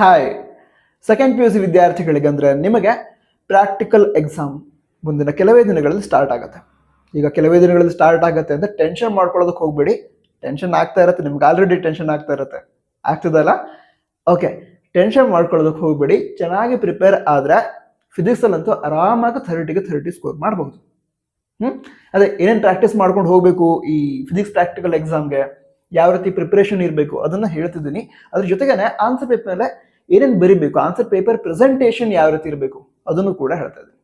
Hi, second P U C ವಿದ್ಯಾರ್ಥಿಗಳಿಗೆ ಅಂದರೆ ನಿಮಗೆ ಪ್ರಾಕ್ಟಿಕಲ್ ಎಕ್ಸಾಮ್ ಮುಂದಿನ ಕೆಲವೇ ದಿನಗಳಲ್ಲಿ ಸ್ಟಾರ್ಟ್ ಆಗುತ್ತೆ. ಈಗ ಕೆಲವೇ ದಿನಗಳಲ್ಲಿ ಸ್ಟಾರ್ಟ್ ಆಗುತ್ತೆ ಅಂತ ಟೆನ್ಷನ್ ಮಾಡ್ಕೊಳ್ಳೋದಕ್ಕೆ ಹೋಗ್ಬೇಡಿ. ಟೆನ್ಷನ್ ಆಗ್ತಾ ಇರುತ್ತೆ, ನಿಮ್ಗೆ ಆಲ್ರೆಡಿ ಟೆನ್ಷನ್ ಆಗ್ತಾ ಇರುತ್ತೆ, ಆಗ್ತದಲ್ಲ? ಓಕೆ, ಟೆನ್ಷನ್ ಮಾಡ್ಕೊಳ್ಳೋದಕ್ಕೆ ಹೋಗ್ಬೇಡಿ. ಚೆನ್ನಾಗಿ ಪ್ರಿಪೇರ್ ಆದರೆ ಫಿಸಿಕ್ಸಲ್ಲಂತೂ ಆರಾಮಾಗಿ 30 ಸ್ಕೋರ್ ಮಾಡಬಹುದು. ಅದೇ ಏನೇನು ಪ್ರಾಕ್ಟೀಸ್ ಮಾಡ್ಕೊಂಡು ಹೋಗಬೇಕು ಈ ಫಿಸಿಕ್ಸ್ ಪ್ರಾಕ್ಟಿಕಲ್ ಎಕ್ಸಾಮ್ಗೆ, ಯಾವ ರೀತಿ ಪ್ರಿಪರೇಷನ್ ಇರಬೇಕು ಅದನ್ನು ಹೇಳ್ತಿದ್ದೀನಿ. ಅದ್ರ ಜೊತೆಗೇನೆ ಆನ್ಸರ್ ಪೇಪರ್ ಮೇಲೆ ಏನೇನು ಬರೀಬೇಕು, ಆನ್ಸರ್ ಪೇಪರ್ ಪ್ರೆಸೆಂಟೇಷನ್ ಯಾವ ರೀತಿ ಇರಬೇಕು ಅದನ್ನು ಕೂಡ ಹೇಳ್ತಾ ಇದ್ದೀನಿ.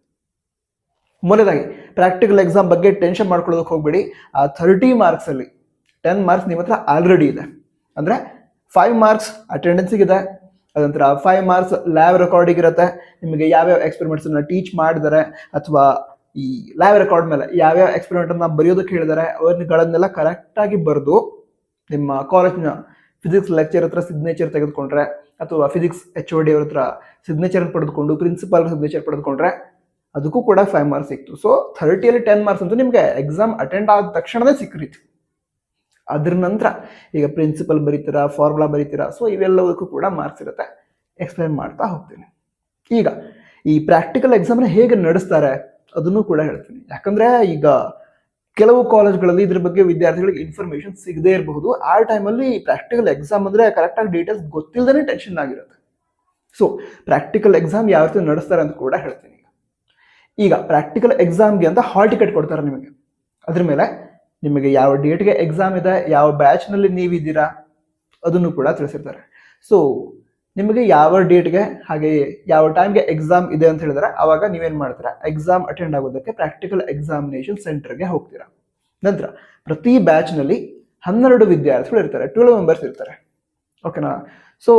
ಮೊದಲಾಗಿ ಪ್ರಾಕ್ಟಿಕಲ್ ಎಕ್ಸಾಮ್ ಬಗ್ಗೆ ಟೆನ್ಷನ್ ಮಾಡ್ಕೊಳ್ಳೋದಕ್ಕೆ ಹೋಗ್ಬೇಡಿ. ಆ 30 ಮಾರ್ಕ್ಸಲ್ಲಿ 10 ಮಾರ್ಕ್ಸ್ ನಿಮ್ಮ ಹತ್ರ ಆಲ್ರೆಡಿ ಇದೆ. ಅಂದರೆ 5 ಮಾರ್ಕ್ಸ್ ಅಟೆಂಡೆನ್ಸಿಗಿದೆ, ಅದಂತರ 5 ಮಾರ್ಕ್ಸ್ ಲ್ಯಾಬ್ ರೆಕಾರ್ಡಿಗೆ ಇರುತ್ತೆ. ನಿಮಗೆ ಯಾವ್ಯಾವ ಎಕ್ಸ್ಪೆರಿಮೆಂಟ್ಸನ್ನು ಟೀಚ್ ಮಾಡಿದ್ದಾರೆ ಅಥವಾ ಈ ಲ್ಯಾಬ್ ರೆಕಾರ್ಡ್ ಮೇಲೆ ಯಾವ್ಯಾವ ಎಕ್ಸ್ಪೆರಿಮೆಂಟನ್ನು ಬರೆಯೋದಕ್ಕೆ ಹೇಳಿದ್ದಾರೆ ಅವನ್ನೆಲ್ಲ ಕರೆಕ್ಟಾಗಿ ಬರೆದು ನಿಮ್ಮ ಕಾಲೇಜ್ನ ಫಿಸಿಕ್ಸ್ ಲೆಕ್ಚರ್ ಹತ್ರ ಸಿಗ್ನೇಚರ್ ತೆಗೆದುಕೊಂಡ್ರೆ ಅಥವಾ ಫಿಸಿಕ್ಸ್ HOD ಅವ್ರ ಹತ್ರ ಸಿಗ್ನೇಚರ್ ಪಡೆದುಕೊಂಡು ಪ್ರಿನ್ಸಿಪಾಲ್ ಸಿಗ್ನೇಚರ್ ಪಡೆದುಕೊಂಡ್ರೆ ಅದಕ್ಕೂ ಕೂಡ 5 ಮಾರ್ಕ್ಸ್ ಸಿಕ್ತು. ಸೊ 30ಯಲ್ಲಿ 10 ಮಾರ್ಕ್ಸ್ ಅಂತೂ ನಿಮಗೆ ಎಕ್ಸಾಮ್ ಅಟೆಂಡ್ ಆದ ತಕ್ಷಣವೇ ಸಿಕ್ಕಿತ್ತು. ಅದ್ರ ನಂತರ ಈಗ ಪ್ರಿನ್ಸಿಪಲ್ ಬರೀತೀರಾ, ಫಾರ್ಮುಲಾ ಬರೀತೀರಾ, ಸೊ ಇವೆಲ್ಲದಕ್ಕೂ ಕೂಡ ಮಾರ್ಕ್ಸ್ ಇರುತ್ತೆ. ಎಕ್ಸ್ಪ್ಲೈನ್ ಮಾಡ್ತಾ ಹೋಗ್ತೀನಿ. ಈಗ ಈ ಪ್ರಾಕ್ಟಿಕಲ್ ಎಕ್ಸಾಮ್ನ ಹೇಗೆ ನಡೆಸ್ತಾರೆ ಅದನ್ನು ಕೂಡ ಹೇಳ್ತೀನಿ. ಯಾಕಂದ್ರೆ ಈಗ ಕೆಲವು ಕಾಲೇಜ್ಗಳಲ್ಲಿ ಇದ್ರ ಬಗ್ಗೆ ವಿದ್ಯಾರ್ಥಿಗಳಿಗೆ ಇನ್ಫಾರ್ಮೇಶನ್ ಸಿಗದೇ ಇರಬಹುದು. ಆ ಟೈಮಲ್ಲಿ ಪ್ರಾಕ್ಟಿಕಲ್ ಎಕ್ಸಾಮ್ ಅಂದರೆ ಕರೆಕ್ಟಾಗಿ ಡೀಟೇಲ್ಸ್ ಗೊತ್ತಿಲ್ಲದೇ ಟೆನ್ಷನ್ ಆಗಿರುತ್ತೆ. ಸೊ ಪ್ರಾಕ್ಟಿಕಲ್ ಎಕ್ಸಾಮ್ ಯಾವ ರೀತಿ ನಡೆಸ್ತಾರೆ ಅಂತ ಕೂಡ ಹೇಳ್ತೀನಿ. ಈಗ ಪ್ರಾಕ್ಟಿಕಲ್ ಎಕ್ಸಾಮ್ಗೆ ಅಂತ ಹಾಲ್ ಟಿಕೆಟ್ ಕೊಡ್ತಾರೆ ನಿಮಗೆ. ಅದ್ರ ಮೇಲೆ ನಿಮಗೆ ಯಾವ ಡೇಟ್ಗೆ ಎಕ್ಸಾಮ್ ಇದೆ, ಯಾವ ಬ್ಯಾಚ್ನಲ್ಲಿ ನೀವಿದ್ದೀರಾ ಅದನ್ನು ಕೂಡ ತಿಳಿಸಿರ್ತಾರೆ. ಸೊ ನಿಮಗೆ ಯಾವ ಡೇಟ್ಗೆ ಹಾಗೆ ಯಾವ ಟೈಮ್ಗೆ ಎಕ್ಸಾಮ್ ಇದೆ ಅಂತ ಹೇಳಿದ್ರೆ ಆವಾಗ ನೀವೇನು ಮಾಡ್ತೀರಾ, ಎಕ್ಸಾಮ್ ಅಟೆಂಡ್ ಆಗೋದಕ್ಕೆ ಪ್ರಾಕ್ಟಿಕಲ್ ಎಕ್ಸಾಮಿನೇಷನ್ ಸೆಂಟರ್ಗೆ ಹೋಗ್ತೀರಾ. ನಂತರ ಪ್ರತಿ ಬ್ಯಾಚ್ನಲ್ಲಿ 12 ವಿದ್ಯಾರ್ಥಿಗಳು ಇರ್ತಾರೆ, 12 ಮೆಂಬರ್ಸ್ ಇರ್ತಾರೆ. ಓಕೆನಾ? ಸೊ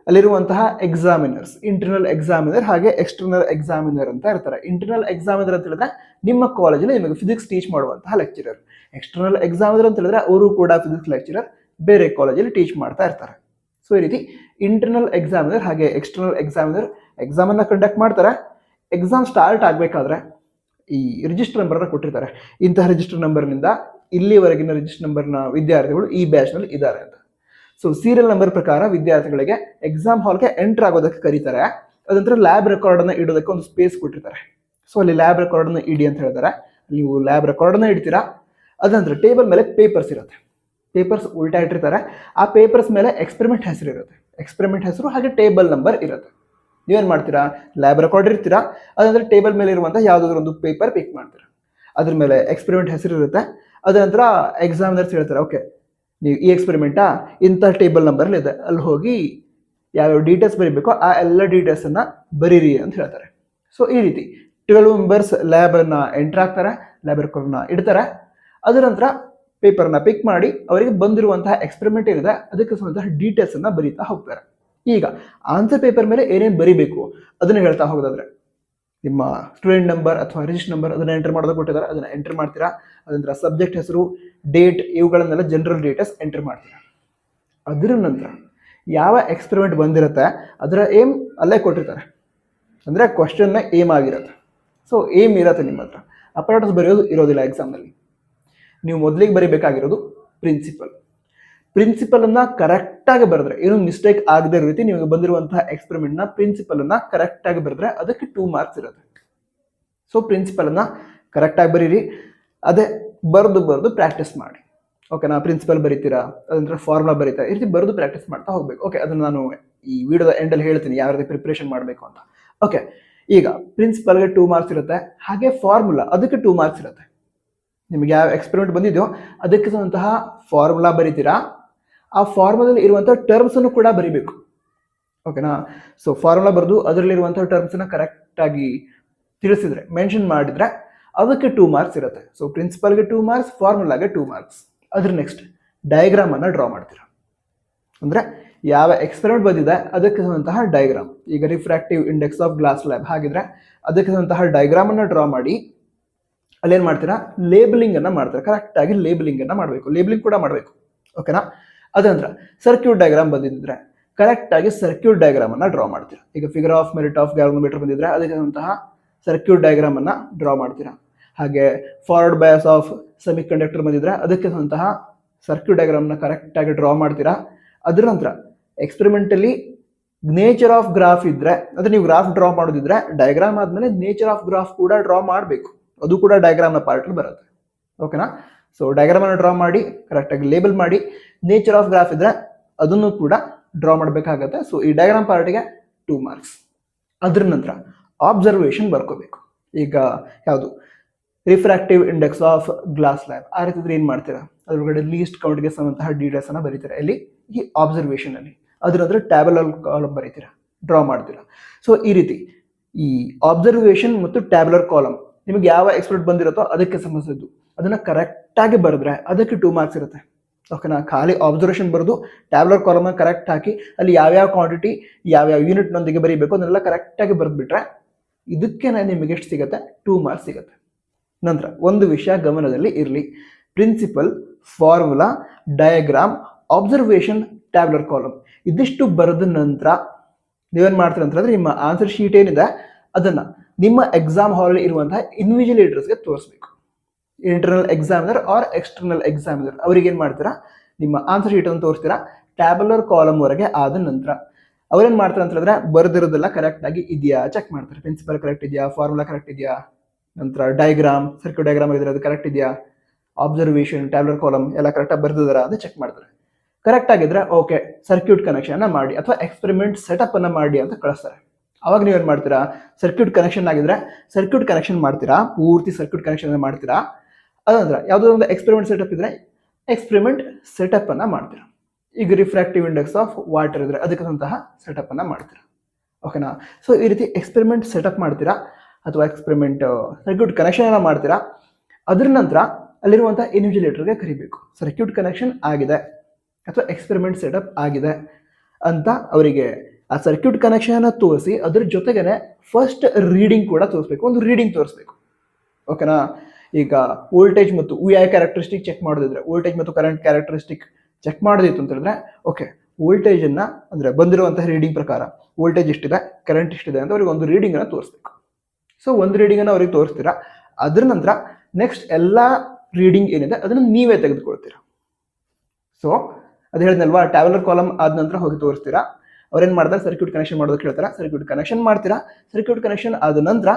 ಅಲ್ಲಿರುವಂತಹ ಎಕ್ಸಾಮಿನರ್ಸ್, ಇಂಟರ್ನಲ್ ಎಕ್ಸಾಮಿನರ್ ಹಾಗೆ ಎಕ್ಸ್ಟರ್ನಲ್ ಎಕ್ಸಾಮಿನರ್ ಅಂತ ಇರ್ತಾರೆ. ಇಂಟರ್ನಲ್ ಎಕ್ಸಾಮಿನರ್ ಅಂತ ಹೇಳಿದ್ರೆ ನಿಮ್ಮ ಕಾಲೇಜಲ್ಲಿ ನಿಮಗೆ ಫಿಸಿಕ್ಸ್ ಟೀಚ್ ಮಾಡುವಂತಹ ಲೆಕ್ಚರರ್. ಎಕ್ಸ್ಟರ್ನಲ್ ಎಕ್ಸಾಮಿನರ್ ಅಂತ ಹೇಳಿದ್ರೆ ಅವರು ಕೂಡ ಫಿಸಿಕ್ಸ್ ಲೆಕ್ಚರರ್, ಬೇರೆ ಕಾಲೇಜಲ್ಲಿ ಟೀಚ್ ಮಾಡ್ತಾ ಇರ್ತಾರೆ. ಸೊ ಈ ರೀತಿ ಇಂಟರ್ನಲ್ ಎಕ್ಸಾಮಿನರ್ ಹಾಗೆ ಎಕ್ಸ್ಟರ್ನಲ್ ಎಕ್ಸಾಮಿನರ್ ಎಕ್ಸಾಮನ್ನು ಕಂಡಕ್ಟ್ ಮಾಡ್ತಾರೆ. ಎಕ್ಸಾಮ್ ಸ್ಟಾರ್ಟ್ ಆಗಬೇಕಾದ್ರೆ ಈ ರಿಜಿಸ್ಟರ್ ನಂಬರ್ನ ಕೊಟ್ಟಿರ್ತಾರೆ. ಇಂತಹ ರಿಜಿಸ್ಟರ್ ನಂಬರ್ನಿಂದ ಇಲ್ಲಿವರೆಗಿನ ರಿಜಿಸ್ಟರ್ ನಂಬರ್ನ ವಿದ್ಯಾರ್ಥಿಗಳು ಈ ಬ್ಯಾಚ್ನಲ್ಲಿ ಇದ್ದಾರೆ ಅಂತ. ಸೊ ಸೀರಿಯಲ್ ನಂಬರ್ ಪ್ರಕಾರ ವಿದ್ಯಾರ್ಥಿಗಳಿಗೆ ಎಕ್ಸಾಮ್ ಹಾಲ್ಗೆ ಎಂಟರ್ ಆಗೋದಕ್ಕೆ ಕರೀತಾರೆ. ಅದಂತರ ಲ್ಯಾಬ್ ರೆಕಾರ್ಡನ್ನು ಇಡೋದಕ್ಕೆ ಒಂದು ಸ್ಪೇಸ್ ಕೊಟ್ಟಿರ್ತಾರೆ. ಸೊ ಅಲ್ಲಿ ಲ್ಯಾಬ್ ರೆಕಾರ್ಡನ್ನು ಇಡಿ ಅಂತ ಹೇಳ್ತಾರೆ. ನೀವು ಲ್ಯಾಬ್ ರೆಕಾರ್ಡನ್ನು ಇಡ್ತೀರಾ. ಅದಂತರ ಟೇಬಲ್ ಮೇಲೆ ಪೇಪರ್ಸ್ ಇರುತ್ತೆ, ಪೇಪರ್ಸ್ ಉಲ್ಟಾ ಇಟ್ಟಿರ್ತಾರೆ. ಆ ಪೇಪರ್ಸ್ ಮೇಲೆ ಎಕ್ಸ್ಪೆರಿಮೆಂಟ್ ಹೆಸರು ಇರುತ್ತೆ, ಎಕ್ಸ್ಪೆರಿಮೆಂಟ್ ಹೆಸರು ಹಾಗೆ ಟೇಬಲ್ ನಂಬರ್ ಇರುತ್ತೆ. ನೀವೇನು ಮಾಡ್ತೀರಾ, ಲ್ಯಾಬ್ ರೆಕಾರ್ಡ್ ಇರ್ತೀರಾ, ಅದಂದ್ರೆ ಟೇಬಲ್ ಮೇಲೆ ಇರುವಂಥ ಯಾವುದಾದ್ರೂ ಒಂದು ಪೇಪರ್ ಪಿಕ್ ಮಾಡ್ತೀರಾ. ಅದ್ರ ಮೇಲೆ ಎಕ್ಸ್ಪೆರಿಮೆಂಟ್ ಹೆಸರು ಇರುತ್ತೆ. ಅದರ ನಂತರ ಎಕ್ಸಾಮಿನರ್ಸ್ ಹೇಳ್ತಾರೆ, ಓಕೆ ನೀವು ಈ ಎಕ್ಸ್ಪೆರಿಮೆಂಟಾ ಇಂಥ ಟೇಬಲ್ ನಂಬರ್ಲಿ ಇದೆ, ಅಲ್ಲಿ ಹೋಗಿ ಯಾವ್ಯಾವ ಡೀಟೇಲ್ಸ್ ಬರೀಬೇಕೋ ಆ ಎಲ್ಲ ಡೀಟೇಲ್ಸನ್ನು ಬರೀರಿ ಅಂತ ಹೇಳ್ತಾರೆ. ಸೊ ಈ ರೀತಿ 12 ಮೆಂಬರ್ಸ್ ಲ್ಯಾಬನ್ನು ಎಂಟರ್ ಆಗ್ತಾರೆ, ಲ್ಯಾಬ್ ರೆಕಾರ್ಡ್ನ ಇಡ್ತಾರೆ. ಅದರ ನಂತರ ಪೇಪರ್ನ ಪಿಕ್ ಮಾಡಿ ಅವರಿಗೆ ಬಂದಿರುವಂತಹ ಎಕ್ಸ್ಪೆರಿಮೆಂಟ್ ಏನಿದೆ ಅದಕ್ಕೆ ಸಂಬಂಧಿಸಿದ ಡೀಟೇಲ್ಸನ್ನು ಬರೀತಾ ಹೋಗ್ತಾರೆ. ಈಗ ಆನ್ಸರ್ ಪೇಪರ್ ಮೇಲೆ ಏನೇನು ಬರೀಬೇಕು ಅದನ್ನು ಹೇಳ್ತಾ ಹೋಗೋದಾದ್ರೆ ನಿಮ್ಮ ಸ್ಟೂಡೆಂಟ್ ನಂಬರ್ ಅಥವಾ ರಿಜಿಸ್ಟರ್ ನಂಬರ್ ಅದನ್ನು ಎಂಟರ್ ಮಾಡೋದಕ್ಕೆ ಕೊಟ್ಟಿದ್ದಾರೆ, ಅದನ್ನು ಎಂಟರ್ ಮಾಡ್ತೀರಾ. ಅದಂತರ ಸಬ್ಜೆಕ್ಟ್ ಹೆಸರು, ಡೇಟ್, ಇವುಗಳನ್ನೆಲ್ಲ ಜನರಲ್ ಡೀಟೇಲ್ಸ್ ಎಂಟರ್ ಮಾಡ್ತೀರಾ. ಅದರ ನಂತರ ಯಾವ ಎಕ್ಸ್ಪೆರಿಮೆಂಟ್ ಬಂದಿರುತ್ತೆ ಅದರ ಏಮ್ ಅಲ್ಲೇ ಕೊಟ್ಟಿರ್ತಾರೆ. ಅಂದರೆ ಕ್ವಶನ್ನ ಏಮ್ ಆಗಿರುತ್ತೆ. ಸೊ ಏಮ್ ಇರುತ್ತೆ ನಿಮ್ಮ ಹತ್ರ, ಅಪರಾಟಸ್ ಬರೆಯೋದು ಇರೋದಿಲ್ಲ ಎಕ್ಸಾಮ್ನಲ್ಲಿ. ನೀವು ಮೊದಲಿಗೆ ಬರೀಬೇಕಾಗಿರೋದು ಪ್ರಿನ್ಸಿಪಲನ್ನು ಕರೆಕ್ಟಾಗಿ ಬರೆದ್ರೆ, ಏನು ಮಿಸ್ಟೇಕ್ ಆಗದೇ ಇರೋ ರೀತಿ ನಿಮಗೆ ಬಂದಿರುವಂತಹ ಎಕ್ಸ್ಪೆರಿಮೆಂಟ್ನ ಪ್ರಿನ್ಸಿಪಲನ್ನು ಕರೆಕ್ಟಾಗಿ ಬರೆದ್ರೆ ಅದಕ್ಕೆ 2 ಮಾರ್ಕ್ಸ್ ಇರುತ್ತೆ. ಸೊ ಪ್ರಿನ್ಸಿಪಲನ್ನು ಕರೆಕ್ಟಾಗಿ ಬರೀರಿ. ಅದೇ ಬರೆದು ಪ್ರಾಕ್ಟೀಸ್ ಮಾಡಿ. ಓಕೆನಾ? ಪ್ರಿನ್ಸಿಪಲ್ ಬರೀತೀರಾ, ಅದಂದ್ರೆ ಫಾರ್ಮುಲಾ ಬರೀತಾ, ಈ ರೀತಿ ಬರೆದು ಪ್ರಾಕ್ಟೀಸ್ ಮಾಡ್ತಾ ಹೋಗ್ಬೇಕು. ಓಕೆ, ಅದನ್ನು ನಾನು ಈ ವಿಡಿಯೋದ ಎಂಡಲ್ಲಿ ಹೇಳ್ತೀನಿ ಯಾವ ರೀತಿ ಪ್ರಿಪ್ರೇಷನ್ ಮಾಡಬೇಕು ಅಂತ. ಓಕೆ, ಈಗ ಪ್ರಿನ್ಸಿಪಲ್ಗೆ 2 ಮಾರ್ಕ್ಸ್ ಇರುತ್ತೆ, ಹಾಗೆ ಫಾರ್ಮುಲಾ ಅದಕ್ಕೆ 2 ಮಾರ್ಕ್ಸ್ ಇರುತ್ತೆ. ನಿಮಗೆ ಯಾವ ಎಕ್ಸ್ಪೆರಿಮೆಂಟ್ ಬಂದಿದೆಯೋ ಅದಕ್ಕೆ ಸಂತಹ ಫಾರ್ಮುಲಾ ಬರೀತೀರಾ. ಆ ಫಾರ್ಮುಲಾದಲ್ಲಿ ಇರುವಂಥ ಟರ್ಮ್ಸನ್ನು ಕೂಡ ಬರೀಬೇಕು. ಓಕೆನಾ? ಸೊ ಫಾರ್ಮುಲಾ ಬರೆದು ಅದರಲ್ಲಿರುವಂಥ ಟರ್ಮ್ಸನ್ನು ಕರೆಕ್ಟಾಗಿ ತಿಳಿಸಿದ್ರೆ, ಮೆನ್ಷನ್ ಮಾಡಿದರೆ ಅದಕ್ಕೆ 2 ಮಾರ್ಕ್ಸ್ ಇರುತ್ತೆ. ಸೊ ಪ್ರಿನ್ಸಿಪಲ್ಗೆ 2 ಮಾರ್ಕ್ಸ್, ಫಾರ್ಮುಲಾಗೆ 2 ಮಾರ್ಕ್ಸ್. ಅದ್ರ ನೆಕ್ಸ್ಟ್ ಡಯಾಗ್ರಾಮನ್ನು ಡ್ರಾ ಮಾಡ್ತೀರಾ. ಅಂದರೆ ಯಾವ ಎಕ್ಸ್ಪೆರಿಮೆಂಟ್ ಬಂದಿದೆ ಅದಕ್ಕೆ ಸಂಬಂಧಂತಹ ಡಯಾಗ್ರಾಮ್. ಈಗ refractive index of glass lab ಹಾಗಿದ್ರೆ ಅದಕ್ಕೆ ಸಂಬಂಧಂತಹ ಡಯಾಗ್ರಾಮನ್ನು ಡ್ರಾ ಮಾಡಿ ಅಲ್ಲೇನು ಮಾಡ್ತೀರಾ, ಲೇಬಲಿಂಗನ್ನು ಮಾಡ್ತಾರೆ. ಕರೆಕ್ಟಾಗಿ ಲೇಬಲಿಂಗನ್ನು ಮಾಡಬೇಕು, ಲೇಬಲಿಂಗ್ ಕೂಡ ಮಾಡಬೇಕು. ಓಕೆನಾ? ಅದಂತರ ಸರ್ಕ್ಯೂಟ್ ಡಯಾಗ್ರಾಮ್ ಬಂದಿದ್ದರೆ ಕರೆಕ್ಟಾಗಿ ಸರ್ಕ್ಯೂಟ್ ಡಯಾಗ್ರಾಮನ್ನು ಡ್ರಾ ಮಾಡ್ತೀರಾ. ಈಗ figure of merit of galvanometer ಬಂದಿದ್ರೆ ಅದಕ್ಕೆ ಸರ್ಕ್ಯೂಟ್ ಡಯಾಗ್ರಾಮನ್ನು ಡ್ರಾ ಮಾಡ್ತೀರಾ. ಹಾಗೆ forward bias of semi conductor ಬಂದಿದ್ರೆ ಅದಕ್ಕೆ ಸರ್ಕ್ಯೂಟ್ ಡಯಾಗ್ರಾಮ್ನ ಕರೆಕ್ಟಾಗಿ ಡ್ರಾ ಮಾಡ್ತೀರಾ. ಅದರ ನಂತರ ಎಕ್ಸ್ಪೆರಿಮೆಂಟಲ್ಲಿ ನೇಚರ್ ಆಫ್ ಗ್ರಾಫ್ ಇದ್ರೆ, ಅಂದ್ರೆ ನೀವು ಗ್ರಾಫ್ ಡ್ರಾ ಮಾಡೋದಿದ್ರೆ ಡಯಾಗ್ರಾಮ್ ಆದ್ಮೇಲೆ ನೇಚರ್ ಆಫ್ ಗ್ರಾಫ್ ಕೂಡ ಡ್ರಾ ಮಾಡಬೇಕು, ಅದು ಕೂಡ ಡಯಾಗ್ರಾಮ್ನ ಪಾರ್ಟ್ ಬರುತ್ತೆ. ಓಕೆನಾ? ಸೊ ಡಯಾಗ್ರಾಮ್ ಅನ್ನು ಡ್ರಾ ಮಾಡಿ ಕರೆಕ್ಟಾಗಿ ಲೇಬಲ್ ಮಾಡಿ, ನೇಚರ್ ಆಫ್ ಗ್ರಾಫ್ ಇದ್ರೆ ಅದನ್ನು ಕೂಡ ಡ್ರಾ ಮಾಡಬೇಕಾಗತ್ತೆ. ಸೊ ಈ ಡಯಾಗ್ರಾಮ್ ಪಾರ್ಟಿಗೆ 2 ಮಾರ್ಕ್ಸ್. ಅದ್ರ ನಂತರ ಆಬ್ಸರ್ವೇಷನ್ ಬರ್ಕೋಬೇಕು. ಈಗ ಯಾವುದು refractive index of glass lab, ಆ ರೀತಿ ಇದ್ರೆ ಏನು ಮಾಡ್ತೀರಾ, ಅದ್ರೊಳಗಡೆ ಲೀಸ್ಟ್ ಕೌಂಟ್ಗೆ ಸಂಬಂಧಂತಹ ಡೀಟೇಲ್ಸ್ ಅನ್ನ ಬರೀತೀರಾ ಎಲ್ಲಿ, ಈ ಆಬ್ಸರ್ವೇಷನ್ ಅಲ್ಲಿ. ಅದ್ರ ನಂತರ ಟ್ಯಾಬ್ಯುಲರ್ ಕಾಲಮ್ ಬರೀತೀರಾ, ಡ್ರಾ ಮಾಡ್ತೀರಾ. ಸೊ ಈ ರೀತಿ ಈ ಆಬ್ಸರ್ವೇಷನ್ ಮತ್ತು ಟ್ಯಾಬ್ಯುಲರ್ ಕಾಲಮ್ ನಿಮಗೆ ಯಾವ ಎಕ್ಸ್ಪರ್ಟ್ ಬಂದಿರುತ್ತೋ ಅದಕ್ಕೆ ಸಂಬಂಧಿಸಿದ್ದು ಅದನ್ನ ಕರೆಕ್ಟಾಗಿ ಬರೆದ್ರೆ ಅದಕ್ಕೆ 2 ಮಾರ್ಕ್ಸ್ ಇರುತ್ತೆ. ಓಕೆನಾ? ಖಾಲಿ ಆಬ್ಸರ್ವೇಷನ್ ಬರೆದು ಟ್ಯಾಬ್ಯುಲರ್ ಕಾಲಮ್ನ ಕರೆಕ್ಟ್ ಹಾಕಿ ಅಲ್ಲಿ ಯಾವ್ಯಾವ ಕ್ವಾಂಟಿಟಿ ಯಾವ್ಯಾವ ಯೂನಿಟ್ನೊಂದಿಗೆ ಬರೀಬೇಕು ಅದನ್ನೆಲ್ಲ ಕರೆಕ್ಟಾಗಿ ಬರೆದ್ಬಿಟ್ರೆ ಇದಕ್ಕೆ ನಿಮಗೆ ಎಷ್ಟು ಸಿಗುತ್ತೆ, 2 ಮಾರ್ಕ್ಸ್ ಸಿಗುತ್ತೆ. ನಂತರ ಒಂದು ವಿಷಯ ಗಮನದಲ್ಲಿ ಇರಲಿ, principle, formula, diagram, observation, tabular column ಇದಿಷ್ಟು ಬರೆದ ನಂತರ ನೀವೇನು ಮಾಡ್ತೀರ ಅಂತಂದ್ರೆ ನಿಮ್ಮ ಆನ್ಸರ್ ಶೀಟ್ ಏನಿದೆ ಅದನ್ನ ನಿಮ್ಮ ಎಕ್ಸಾಮ್ ಹಾಲ್ ಇರುವಂತಹ ಇನ್ವಿಜಿಲೇಟರ್ಸ್ಗೆ ತೋರಿಸ್ಬೇಕು. Internal examiner or external examiner ಅವ್ರಿಗೆ ಏನು ಮಾಡ್ತೀರಾ, ನಿಮ್ಮ ಆನ್ಸರ್ ಶೀಟ್ ಅನ್ನು ತೋರಿಸ್ತೀರಾ. ಟ್ಯಾಬ್ಯುಲರ್ ಕಾಲಮ್ ವರೆಗೆ ಆದ ನಂತರ ಅವ್ರೇನ್ ಮಾಡ್ತಾರೆ ಅಂತ ಹೇಳಿದ್ರೆ ಬರೆದಿರೋದೆಲ್ಲ ಕರೆಕ್ಟ್ ಆಗಿ ಇದೆಯಾ ಚೆಕ್ ಮಾಡ್ತಾರೆ. ಪ್ರಿನ್ಸಿಪಲ್ ಕರೆಕ್ಟ್ ಇದೆಯಾ, ಫಾರ್ಮುಲಾ ಕರೆಕ್ಟ್ ಇದೆಯಾ, ನಂತರ ಡಯಾಗ್ರಾಮ್, ಸರ್ಕ್ಯೂಟ್ ಡಯಾಗ್ರಾಮ್ ಇದ್ರೆ ಅದು ಕರೆಕ್ಟ್ ಇದೆಯಾ, ಆಬ್ಸರ್ವೇಷನ್, ಟ್ಯಾಬ್ಯುಲರ್ ಕಾಲಮ್ ಎಲ್ಲ ಕರೆಕ್ಟಾಗಿ ಬರ್ದಿದಾರ ಅಂತ ಚೆಕ್ ಮಾಡ್ತಾರೆ. ಕರೆಕ್ಟ್ ಆಗಿದ್ರೆ ಓಕೆ ಸರ್ಕ್ಯೂಟ್ ಕನೆಕ್ಷನ್ ಮಾಡಿ ಅಥವಾ ಎಕ್ಸ್ಪೆರಿಮೆಂಟ್ ಸೆಟಪ್ ಅನ್ನ ಮಾಡಿ ಅಂತ ಕಳಿಸ್ತಾರೆ. ಅವಾಗ ನೀವೇನ್ ಮಾಡ್ತೀರಾ, ಸರ್ಕ್ಯೂಟ್ ಕನೆಕ್ಷನ್ ಆಗಿದ್ರೆ ಸರ್ಕ್ಯೂಟ್ ಕನೆಕ್ಷನ್ ಮಾಡ್ತೀರಾ, ಪೂರ್ತಿ ಸರ್ಕ್ಯೂಟ್ ಕನೆಕ್ಷನ್ ಮಾಡ್ತೀರಾ. ಅದಂದ್ರ ಯಾವುದೋ ಒಂದು ಎಕ್ಸ್ಪೆರಿಮೆಂಟ್ ಸೆಟಪ್ ಇದ್ರೆ ಎಕ್ಸ್ಪೆರಿಮೆಂಟ್ ಸೆಟಪ್ ಅನ್ನ ಮಾಡ್ತೀರಾ. ಈಗ ರಿಫ್ರಾಕ್ಟಿವ್ ಇಂಡೆಕ್ಸ್ ಆಫ್ ವಾಟರ್ ಇದ್ರೆ ಅದಕ್ಕಂತಹ ಸೆಟಪ್ ಅನ್ನ ಮಾಡ್ತೀರಾ. ಓಕೆನಾ? ಸೊ ಈ ರೀತಿ ಎಕ್ಸ್ಪೆರಿಮೆಂಟ್ ಸೆಟಪ್ ಮಾಡ್ತೀರಾ ಅಥವಾ ಎಕ್ಸ್ಪೆರಿಮೆಂಟ್ ಸರ್ಕ್ಯೂಟ್ ಕನೆಕ್ಷನ್ ಅನ್ನ ಮಾಡ್ತೀರಾ. ಅದ್ರ ನಂತರ ಅಲ್ಲಿರುವಂತಹ ಇನ್ವಿಜಿಲೇಟರ್ಗೆ ಕರಿಬೇಕು, ಸರ್ಕ್ಯೂಟ್ ಕನೆಕ್ಷನ್ ಆಗಿದೆ ಅಥವಾ ಎಕ್ಸ್ಪೆರಿಮೆಂಟ್ ಸೆಟಪ್ ಆಗಿದೆ ಅಂತ ಅವರಿಗೆ ಆ ಸರ್ಕ್ಯೂಟ್ ಕನೆಕ್ಷನ್ ಅನ್ನ ತೋರಿಸಿ ಅದ್ರ ಜೊತೆಗೇನೆ ಫಸ್ಟ್ ರೀಡಿಂಗ್ ಕೂಡ ತೋರಿಸ್ಬೇಕು, ಒಂದು ರೀಡಿಂಗ್ ತೋರಿಸ್ಬೇಕು. ಓಕೆನಾ? ಈಗ ವೋಲ್ಟೇಜ್ ಮತ್ತು UI ಕ್ಯಾರೆಕ್ಟರಿಸ್ಟಿಕ್ ಚೆಕ್ ಮಾಡೋದಿದ್ರೆ, ವೋಲ್ಟೇಜ್ ಮತ್ತು ಕರೆಂಟ್ ಕ್ಯಾರೆಕ್ಟರಿಸ್ಟಿಕ್ ಚೆಕ್ ಮಾಡೋದಿತ್ತು ಅಂತ ಹೇಳಿದ್ರೆ ಓಕೆ ವೋಲ್ಟೇಜ್ ಅನ್ನ ಅಂದ್ರೆ ಬಂದಿರುವಂತಹ ರೀಡಿಂಗ್ ಪ್ರಕಾರ ವೋಲ್ಟೇಜ್ ಎಷ್ಟಿದೆ, ಕರೆಂಟ್ ಎಷ್ಟಿದೆ ಅಂತ ಅವ್ರಿಗೆ ಒಂದು ರೀಡಿಂಗ್ ಅನ್ನ ತೋರಿಸ್ಬೇಕು. ಸೊ ಒಂದು ರೀಡಿಂಗ್ ಅನ್ನ ಅವ್ರಿಗೆ ತೋರಿಸ್ತೀರಾ. ಅದ್ರ ನಂತರ ನೆಕ್ಸ್ಟ್ ಎಲ್ಲ ರೀಡಿಂಗ್ ಏನಿದೆ ಅದನ್ನ ನೀವೇ ತೆಗೆದುಕೊಳ್ತೀರಾ. ಸೊ ಅದು ಹೇಳಿದ್ನಲ್ವಾ, ಟ್ಯಾಬ್ಯುಲರ್ ಕಾಲಮ್ ಆದ ನಂತರ ಹೋಗಿ ತೋರಿಸ್ತೀರಾ. ಅವ್ರೇನ್ ಮಾಡ್ತಾರೆ, ಸರ್ಕ್ಯೂಟ್ ಕನೆಕ್ಷನ್ ಮಾಡೋದಕ್ಕೆ ಹೇಳ್ತಾರೆ, ಸರ್ಕ್ಯೂಟ್ ಕನೆಕ್ಷನ್ ಮಾಡ್ತೀರಾ. ಸರ್ಕ್ಯೂಟ್ ಕನೆಕ್ಷನ್ ಆದ ನಂತರ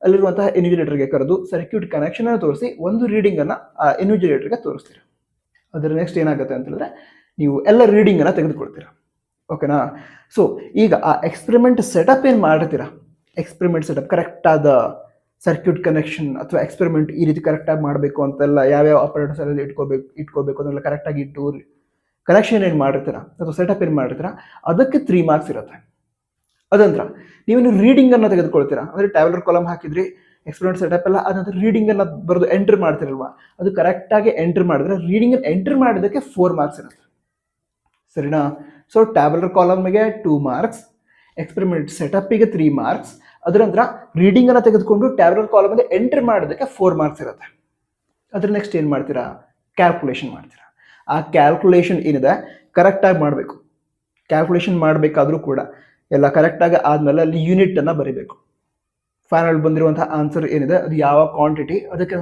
ಅಲ್ಲಿರುವಂತಹ ಇನ್ವಿಜಿಲೇಟರ್ಗೆ ಕರೆದು ಸರ್ಕ್ಯೂಟ್ ಕನೆಕ್ಷನ್ ಅನ್ನು ತೋರಿಸಿ ಒಂದು ರೀಡಿಂಗ್ ಅನ್ನ ಆ ಇನ್ವಿಜಿಲೇಟರ್ಗೆ ತೋರಿಸ್ತೀರಾ. ಅದರ ನೆಕ್ಸ್ಟ್ ಏನಾಗುತ್ತೆ ಅಂತ ಹೇಳಿದ್ರೆ ನೀವು ಎಲ್ಲ ರೀಡಿಂಗ್ ಅನ್ನ ತೆಗೆದುಕೊಳ್ತೀರಾ. ಓಕೆನಾ? ಸೊ ಈಗ ಆ ಎಕ್ಸ್ಪೆರಿಮೆಂಟ್ ಸೆಟಪ್ ಏನ್ ಮಾಡಿರ್ತೀರಾ, ಎಕ್ಸ್ಪೆರಿಮೆಂಟ್ ಸೆಟಪ್ ಕರೆಕ್ಟ್ ಆದ ಸರ್ಕ್ಯೂಟ್ ಕನೆಕ್ಷನ್ ಅಥವಾ ಎಕ್ಸ್ಪೆರಿಮೆಂಟ್ ಈ ರೀತಿ ಕರೆಕ್ಟಾಗಿ ಮಾಡಬೇಕು ಅಂತೆಲ್ಲ ಯಾವ್ಯಾವ ಆಪರೇಟರ್ಸ್ ಎಲ್ಲ ಇಟ್ಕೋಬೇಕು ಅದನ್ನೆಲ್ಲ ಕರೆಕ್ಟಾಗಿ ಇಟ್ಟು ಕನೆಕ್ಷನ್ ಏನು ಮಾಡಿರ್ತೀರ ಅಥವಾ ಸೆಟಪ್ ಏನು ಮಾಡಿರ್ತೀರ ಅದಕ್ಕೆ 3 ಮಾರ್ಕ್ಸ್ ಇರುತ್ತೆ. ಅದಂತರ ನೀವೇನು ರೀಡಿಂಗ್ ಅನ್ನ ತೆಗೆದುಕೊಳ್ತೀರಾ, ಅಂದ್ರೆ ಟ್ಯಾಬ್ಯುಲರ್ ಕಾಲಮ್ ಹಾಕಿದ್ರಿ, ಎಕ್ಸ್ಪೆರಿಮೆಂಟ್ ಸೆಟಪ್ ಎಲ್ಲ ಅದಂತರ ರೀಡಿಂಗ್ ಅನ್ನ ಬರೆದು ಎಂಟರ್ ಮಾಡ್ತಿರಲ್ವಾ, ಅದು ಕರೆಕ್ಟಾಗಿ ಎಂಟರ್ ಮಾಡಿದ್ರೆ ರೀಡಿಂಗ್ ಅನ್ನು ಎಂಟರ್ ಮಾಡಿದಕ್ಕೆ 4 ಮಾರ್ಕ್ಸ್ ಇರುತ್ತೆ. ಸರಿನಾ? ಸೊ ಟ್ಯಾಬ್ಯುಲರ್ ಕಾಲಮ್ಗೆ 2 ಮಾರ್ಕ್ಸ್, ಎಕ್ಸ್ಪೆರಿಮೆಂಟ್ ಸೆಟಪ್ಗೆ 3 ಮಾರ್ಕ್ಸ್, ಅದರ ನಂತರ ರೀಡಿಂಗ್ ಅನ್ನ ತೆಗೆದುಕೊಂಡು ಟ್ಯಾಬ್ಯುಲರ್ ಕಾಲಮ್ ಅಲ್ಲಿ ಎಂಟರ್ ಮಾಡೋದಕ್ಕೆ 4 ಮಾರ್ಕ್ಸ್ ಇರುತ್ತೆ. ಅದ್ರ ನೆಕ್ಸ್ಟ್ ಏನು ಮಾಡ್ತೀರಾ, ಕ್ಯಾಲ್ಕುಲೇಷನ್ ಮಾಡ್ತೀರಾ. ಆ ಕ್ಯಾಲ್ಕುಲೇಷನ್ ಏನಿದೆ ಕರೆಕ್ಟಾಗಿ ಮಾಡಬೇಕು. ಕ್ಯಾಲ್ಕುಲೇಷನ್ ಮಾಡಬೇಕಾದ್ರೂ ಕೂಡ ಎಲ್ಲ ಕರೆಕ್ಟಾಗಿ ಆದಮೇಲೆ ಅಲ್ಲಿ ಯೂನಿಟ್ ಅನ್ನ ಬರೀಬೇಕು. ಫೈನಲ್ ಬಂದಿರುವಂತಹ ಆನ್ಸರ್ ಏನಿದೆ ಅದು ಯಾವ ಕ್ವಾಂಟಿಟಿ ಅದಕ್ಕೆ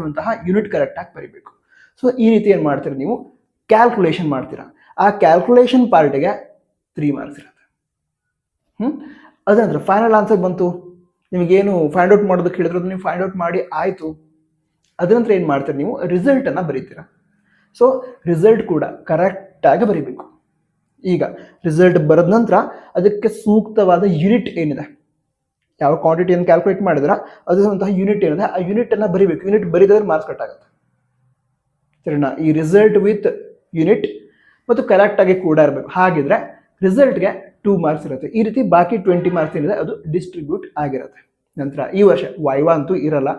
ಯೂನಿಟ್ ಕರೆಕ್ಟಾಗಿ ಬರೀಬೇಕು. ಸೊ ಈ ರೀತಿ ಏನು ಮಾಡ್ತೀರಾ, ನೀವು ಕ್ಯಾಲ್ಕುಲೇಷನ್ ಮಾಡ್ತೀರಾ. ಆ ಕ್ಯಾಲ್ಕುಲೇಷನ್ ಪಾರ್ಟಿಗೆ 3 ಮಾರ್ಕ್ಸ್ ಇರುತ್ತೆ. ಅದಂದ್ರೆ ಫೈನಲ್ ಆನ್ಸರ್ ಬಂತು, ನಿಮಗೇನು ಫೈಂಡ್ ಔಟ್ ಮಾಡೋದಕ್ಕೆ ಹೇಳಿದ್ರು ನೀವು ಫೈಂಡ್ ಔಟ್ ಮಾಡಿ ಆಯಿತು. ಅದ್ರ ನಂತರ ಏನು ಮಾಡ್ತೀರಾ, ನೀವು ರಿಸಲ್ಟ್ ಅನ್ನ ಬರೀತೀರಾ. ಸೊ ರಿಸಲ್ಟ್ ಕೂಡ ಕರೆಕ್ಟಾಗಿ ಬರೀಬೇಕು. ಈಗ ರಿಸಲ್ಟ್ ಬರೆದ ನಂತರ ಅದಕ್ಕೆ ಸೂಕ್ತವಾದ ಯೂನಿಟ್ ಏನಿದೆ, ಯಾವ ಕ್ವಾಂಟಿಟಿಯನ್ನು ಕ್ಯಾಲ್ಕುಲೇಟ್ ಮಾಡಿದ್ರೆ ಅದರಂತಹ ಯೂನಿಟ್ ಏನಿದೆ ಆ ಯೂನಿಟ್ ಅನ್ನ ಬರೀಬೇಕು. ಯೂನಿಟ್ ಬರೀದ್ರೆ ಮಾರ್ಕ್ಸ್ ಕಟ್ ಆಗುತ್ತೆ. ಸರಿನಾ? ಈ ರಿಸಲ್ಟ್ ವಿತ್ ಯೂನಿಟ್ ಮತ್ತು ಕರೆಕ್ಟಾಗಿ ಕೂಡ ಇರಬೇಕು. ಹಾಗಿದ್ರೆ ರಿಸಲ್ಟ್ಗೆ 2 ಮಾರ್ಕ್ಸ್ ಇರುತ್ತೆ. ಈ ರೀತಿ ಬಾಕಿ 20 ಮಾರ್ಕ್ಸ್ ಏನಿದೆ ಅದು ಡಿಸ್ಟ್ರಿಬ್ಯೂಟ್ ಆಗಿರುತ್ತೆ. ನಂತರ ಈ ವರ್ಷ ವೈವಾ ಅಂತೂ ಇರಲ್ಲ,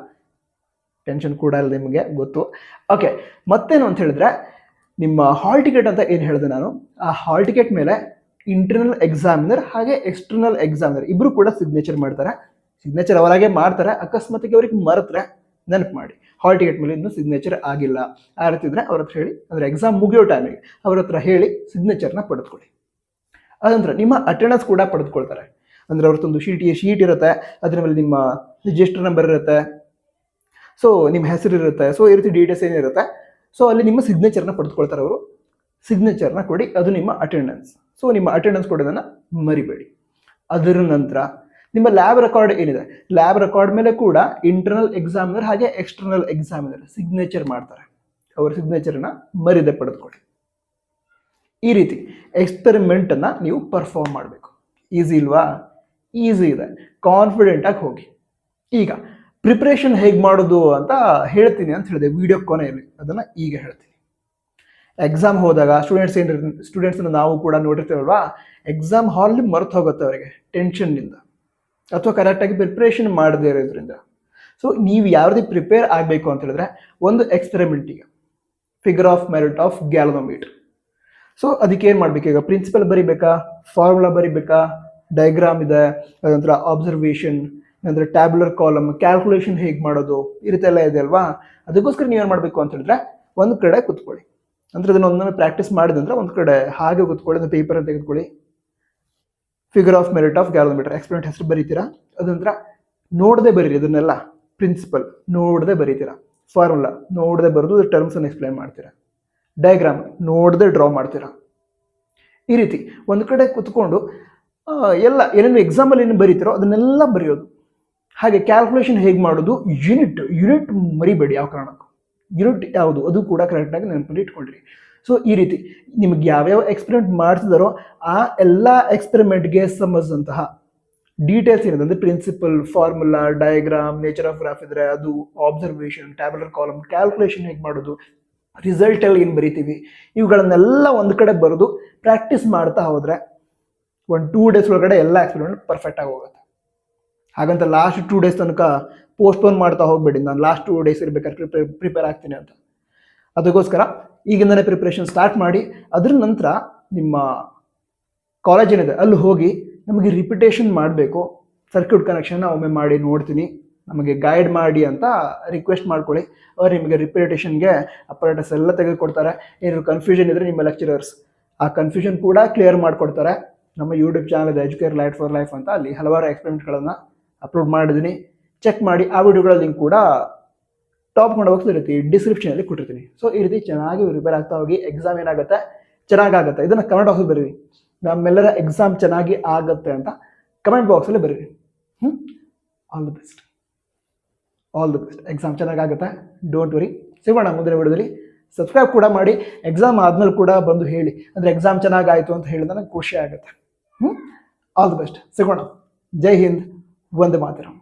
ಟೆನ್ಷನ್ ಕೂಡ ಇಲ್ಲ, ನಿಮಗೆ ಗೊತ್ತು. ಓಕೆ, ಮತ್ತೇನು ಅಂತ ಹೇಳಿದ್ರೆ ನಿಮ್ಮ ಹಾಲ್ ಟಿಕೆಟ್ ಅಂತ ಏನು ಹೇಳಿದೆ ನಾನು, ಆ ಹಾಲ್ ಟಿಕೆಟ್ ಮೇಲೆ ಇಂಟರ್ನಲ್ ಎಕ್ಸಾಮಿನರ್ ಹಾಗೆ ಎಕ್ಸ್ಟರ್ನಲ್ ಎಕ್ಸಾಮಿನರ್ ಇಬ್ರು ಕೂಡ ಸಿಗ್ನೇಚರ್ ಮಾಡ್ತಾರೆ. ಸಿಗ್ನೇಚರ್ ಅವರಾಗೆ ಮಾಡ್ತಾರೆ. ಅಕಸ್ಮಾತ್ಗೆ ಅವ್ರಿಗೆ ಮರೆತ್ರೆ ನೆನಪು ಮಾಡಿ, ಹಾಲ್ ಟಿಕೆಟ್ ಮೇಲೆ ಇನ್ನೂ ಸಿಗ್ನೇಚರ್ ಆಗಿಲ್ಲ ಆ ರೀತಿ ಇದ್ರೆ ಅವ್ರ ಹತ್ರ ಹೇಳಿ, ಅಂದರೆ ಎಕ್ಸಾಮ್ ಮುಗಿಯೋ ಟೈಮಿಗೆ ಅವ್ರ ಹತ್ರ ಹೇಳಿ ಸಿಗ್ನೇಚರ್ನ ಪಡೆದುಕೊಳ್ಳಿ. ಅದಂತರ ನಿಮ್ಮ ಅಟೆಂಡೆನ್ಸ್ ಕೂಡ ಪಡೆದುಕೊಳ್ತಾರೆ. ಅಂದರೆ ಅವ್ರದ್ದೊಂದು ಶೀಟ್ ಇರುತ್ತೆ, ಅದ್ರ ಮೇಲೆ ನಿಮ್ಮ ರಿಜಿಸ್ಟರ್ ನಂಬರ್ ಇರುತ್ತೆ, ಸೊ ನಿಮ್ಮ ಹೆಸರು ಇರುತ್ತೆ, ಸೊ ಈ ರೀತಿ ಡೀಟೇಲ್ಸ್ ಏನಿರುತ್ತೆ. ಸೊ ಅಲ್ಲಿ ನಿಮ್ಮ ಸಿಗ್ನೇಚರ್ನ ಪಡೆದುಕೊಳ್ತಾರೆ ಅವರು. ಸಿಗ್ನೇಚರ್ನ ಕೊಡಿ, ಅದು ನಿಮ್ಮ ಅಟೆಂಡೆನ್ಸ್. ಸೊ ನಿಮ್ಮ ಅಟೆಂಡೆನ್ಸ್ ಕೊಡೋದನ್ನು ಮರಿಬೇಡಿ. ಅದರ ನಂತರ ನಿಮ್ಮ ಲ್ಯಾಬ್ ರೆಕಾರ್ಡ್ ಏನಿದೆ, ಲ್ಯಾಬ್ ರೆಕಾರ್ಡ್ ಮೇಲೆ ಕೂಡ ಇಂಟರ್ನಲ್ ಎಕ್ಸಾಮಿನರ್ ಹಾಗೆ ಎಕ್ಸ್ಟರ್ನಲ್ ಎಕ್ಸಾಮಿನರ್ ಸಿಗ್ನೇಚರ್ ಮಾಡ್ತಾರೆ. ಅವರ ಸಿಗ್ನೇಚರ್ನ ಮರಿದೆ ಪಡೆದುಕೊಳ್ಳಿ. ಈ ರೀತಿ ಎಕ್ಸ್ಪೆರಿಮೆಂಟನ್ನು ನೀವು ಪರ್ಫಾರ್ಮ್ ಮಾಡಬೇಕು. ಈಸಿ ಇಲ್ವಾ? ಈಸಿ ಇದೆ. ಕಾನ್ಫಿಡೆಂಟಾಗಿ ಹೋಗಿ. ಈಗ ಪ್ರಿಪ್ರೇಷನ್ ಹೇಗೆ ಮಾಡೋದು ಅಂತ ಹೇಳ್ತೀನಿ ಅಂತ ಹೇಳಿದೆ ವಿಡಿಯೋ ಕೊನೆಯಲ್ಲಿ, ಅದನ್ನು ಈಗ ಹೇಳ್ತೀನಿ. ಎಕ್ಸಾಮ್ ಹೋದಾಗ ಸ್ಟೂಡೆಂಟ್ಸನ್ನು ನಾವು ಕೂಡ ನೋಡಿರ್ತೀವಲ್ವಾ, ಎಕ್ಸಾಮ್ ಹಾಲಲ್ಲಿ ಮರೆತು ಹೋಗುತ್ತೆ ಅವರಿಗೆ ಟೆನ್ಷನ್ನಿಂದ ಅಥವಾ ಕರೆಕ್ಟಾಗಿ ಪ್ರಿಪ್ರೇಷನ್ ಮಾಡದೇ ಇರೋದ್ರಿಂದ. ಸೊ ನೀವು ಯಾವ ರೀತಿ ಪ್ರಿಪೇರ್ ಆಗಬೇಕು ಅಂತ ಹೇಳಿದ್ರೆ, ಒಂದು ಎಕ್ಸ್ಪೆರಿಮೆಂಟಿಗೆ figure of merit of galvanometer. So ಅದಕ್ಕೆ ಏನು ಮಾಡಬೇಕು? ಈಗ ಪ್ರಿನ್ಸಿಪಲ್ ಬರಿಬೇಕಾ, ಫಾರ್ಮುಲಾ ಬರಿಬೇಕಾ, ಡಯಾಗ್ರಾಮ್ ಇದೆ, ಅದನಂತರ ಅಬ್ಸರ್ವೇಷನ್, ನಂತರ ಟ್ಯಾಬ್ಯುಲರ್ ಕಾಲಮ್, ಕ್ಯಾಲ್ಕುಲೇಷನ್ ಹೇಗೆ ಮಾಡೋದು, ಈ ರೀತಿ ಎಲ್ಲ ಇದೆ ಅಲ್ವಾ. ಅದಕ್ಕೋಸ್ಕರ ನೀವೇನು ಮಾಡಬೇಕು ಅಂತ ಹೇಳಿದ್ರೆ, ಒಂದು ಕಡೆ ಕೂತ್ಕೊಳ್ಳಿ. ಅಂದರೆ ಅದನ್ನು ಒಂದೊಮ್ಮೆ ಪ್ರಾಕ್ಟೀಸ್ ಮಾಡಿದಂದ್ರೆ ಒಂದು ಕಡೆ ಹಾಗೆ ಕೂತ್ಕೊಳ್ಳಿ, ಒಂದು ಪೇಪರ್ ತೆಗೆದುಕೊಳ್ಳಿ. Figure of merit of galvanometer experiment ಹೆಸರು ಬರೀತೀರಾ. ಅದಂತರ ನೋಡದೆ ಬರೀರಿ, ಅದನ್ನೆಲ್ಲ ಪ್ರಿನ್ಸಿಪಲ್ ನೋಡದೆ ಬರೀತೀರಾ, ಫಾರ್ಮುಲಾ ನೋಡದೆ ಬರೆದು ಟರ್ಮ್ಸನ್ನು ಎಕ್ಸ್ಪ್ಲೈನ್ ಮಾಡ್ತೀರಾ, ಡಯಾಗ್ರಾಮ್ ನೋಡದೆ ಡ್ರಾ ಮಾಡ್ತೀರಾ. ಈ ರೀತಿ ಒಂದು ಕಡೆ ಕೂತ್ಕೊಂಡು ಎಲ್ಲ ಏನೇನು ಎಕ್ಸಾಮಲ್ಲಿ ಏನು ಬರೀತಿರೋ ಅದನ್ನೆಲ್ಲ ಬರೆಯೋದು. ಹಾಗೆ ಕ್ಯಾಲ್ಕುಲೇಷನ್ ಹೇಗೆ ಮಾಡೋದು, ಯೂನಿಟ್ ಮರಿಬೇಡಿ ಯಾವ ಕಾರಣಕ್ಕೂ. ಯೂನಿಟ್ ಯಾವುದು ಅದು ಕೂಡ ಕರೆಕ್ಟಾಗಿ ನೆನಪಲ್ಲಿ ಇಟ್ಕೊಂಡಿರಿ. ಸೊ ಈ ರೀತಿ ನಿಮಗೆ ಯಾವ್ಯಾವ ಎಕ್ಸ್ಪೆರಿಮೆಂಟ್ ಮಾಡ್ತಿದಾರೋ ಆ ಎಲ್ಲ ಎಕ್ಸ್ಪೆರಿಮೆಂಟ್ಗೆ ಸಂಬಂಧಿಸಿದಂತಹ ಡೀಟೇಲ್ಸ್ ಏನಿದೆ ಅಂದರೆ principle, formula, diagram, nature of graph ಇದ್ರೆ ಅದು, ಆಬ್ಸರ್ವೇಷನ್, ಟ್ಯಾಬ್ಯುಲರ್ ಕಾಲಮ್, ಕ್ಯಾಲ್ಕುಲೇಷನ್ ಹೇಗೆ ಮಾಡೋದು, ರಿಸಲ್ಟಲ್ಲಿ ಏನು ಬರಿತೀವಿ, ಇವುಗಳನ್ನೆಲ್ಲ ಒಂದು ಕಡೆ ಬರೆದು ಪ್ರಾಕ್ಟೀಸ್ ಮಾಡ್ತಾ ಹೋದರೆ 1-2 ಡೇಸ್ ಒಳಗಡೆ ಎಲ್ಲ ಎಕ್ಸ್ಪೆರಿಮೆಂಟ್ ಪರ್ಫೆಕ್ಟಾಗಿ ಹೋಗುತ್ತೆ. ಹಾಗಂತ ಲಾಸ್ಟ್ 2 ಡೇಸ್ ತನಕ ಪೋಸ್ಟ್ಪೋನ್ ಮಾಡ್ತಾ ಹೋಗ್ಬೇಡಿ, ನಾನು ಲಾಸ್ಟ್ 2 ಡೇಸ್ ಇರಬೇಕಾದ್ರೆ ಪ್ರಿಪೇರ್ ಆಗ್ತೀನಿ ಅಂತ. ಅದಕ್ಕೋಸ್ಕರ ಈಗಿಂದನೇ ಪ್ರಿಪ್ರೇಷನ್ ಸ್ಟಾರ್ಟ್ ಮಾಡಿ. ಅದರ ನಂತರ ನಿಮ್ಮ ಕಾಲೇಜ್ ಏನಿದೆ ಅಲ್ಲಿ ಹೋಗಿ ನಮಗೆ ರಿಪಿಟೇಷನ್ ಮಾಡಬೇಕು, ಸರ್ಕ್ಯೂಟ್ ಕನೆಕ್ಷನ್ನ ಒಮ್ಮೆ ಮಾಡಿ ನೋಡ್ತೀನಿ, ನಮಗೆ ಗೈಡ್ ಮಾಡಿ ಅಂತ ರಿಕ್ವೆಸ್ಟ್ ಮಾಡ್ಕೊಳ್ಳಿ. ಅವ್ರು ನಿಮಗೆ ರಿಪಿಟೇಷನ್ಗೆ ಅಪರೇಟಸ್ ಎಲ್ಲ ತೆಗೆದುಕೊಡ್ತಾರೆ. ಏನಾದ್ರು ಕನ್ಫ್ಯೂಷನ್ ಇದ್ದರೆ ನಿಮ್ಮ ಲೆಕ್ಚರರ್ಸ್ ಆ ಕನ್ಫ್ಯೂಷನ್ ಕೂಡ ಕ್ಲಿಯರ್ ಮಾಡಿಕೊಡ್ತಾರೆ. ನಮ್ಮ ಯೂಟ್ಯೂಬ್ ಚಾನಲ್ ಇದೆ ಎಜುಕೇರ್ ಲೈಟ್ ಫಾರ್ ಲೈಫ್ ಅಂತ, ಅಲ್ಲಿ ಹಲವಾರು ಎಕ್ಸ್ಪೆರಿಮೆಂಟ್ಗಳನ್ನು ಅಪ್ಲೋಡ್ ಮಾಡಿದ್ದೀನಿ. ಚೆಕ್ ಮಾಡಿ. ಆ ವಿಡಿಯೋಗಳ ಲಿಂಕ್ ಕೂಡ ಟಾಪ್ ಮಾಡೋಕೆ ಇರುತ್ತೆ, ಡಿಸ್ಕ್ರಿಪ್ಷನಲ್ಲಿ ಕೊಟ್ಟಿರ್ತೀನಿ. ಸೊ ಈ ರೀತಿ ಚೆನ್ನಾಗಿ ಪ್ರಿಪೇರ್ ಆಗ್ತಾ ಹೋಗಿ. ಎಕ್ಸಾಮ್ ಏನಾಗುತ್ತೆ ಚೆನ್ನಾಗಾಗುತ್ತೆ. ಇದನ್ನು ಕಮೆಂಟ್ ಬಾಕ್ಸಲ್ಲಿ ಬರೀರಿ, ನಮ್ಮೆಲ್ಲರ ಎಕ್ಸಾಮ್ ಚೆನ್ನಾಗಿ ಆಗುತ್ತೆ ಅಂತ ಕಮೆಂಟ್ ಬಾಕ್ಸಲ್ಲಿ ಬರೀರಿ. All the best, all the best. Exam ಚೆನ್ನಾಗಾಗುತ್ತೆ, ಡೋಂಟ್ ವರಿ. ಸಿಗೋಣ ಮುಂದಿನ ವಿಡಿಯೋದಲ್ಲಿ. ಸಬ್ಸ್ಕ್ರೈಬ್ ಕೂಡ ಮಾಡಿ. ಎಕ್ಸಾಮ್ ಆದಮೇಲೆ ಕೂಡ ಬಂದು ಹೇಳಿ, ಅಂದರೆ ಎಕ್ಸಾಮ್ ಚೆನ್ನಾಗಾಯಿತು ಅಂತ ಹೇಳಿದ್ರೆ ನನಗೆ ಖುಷಿ ಆಗುತ್ತೆ. All the best. ಸಿಗೋಣ. ಜೈ ಹಿಂದ್, ವಂದೇ ಮಾತರಂ.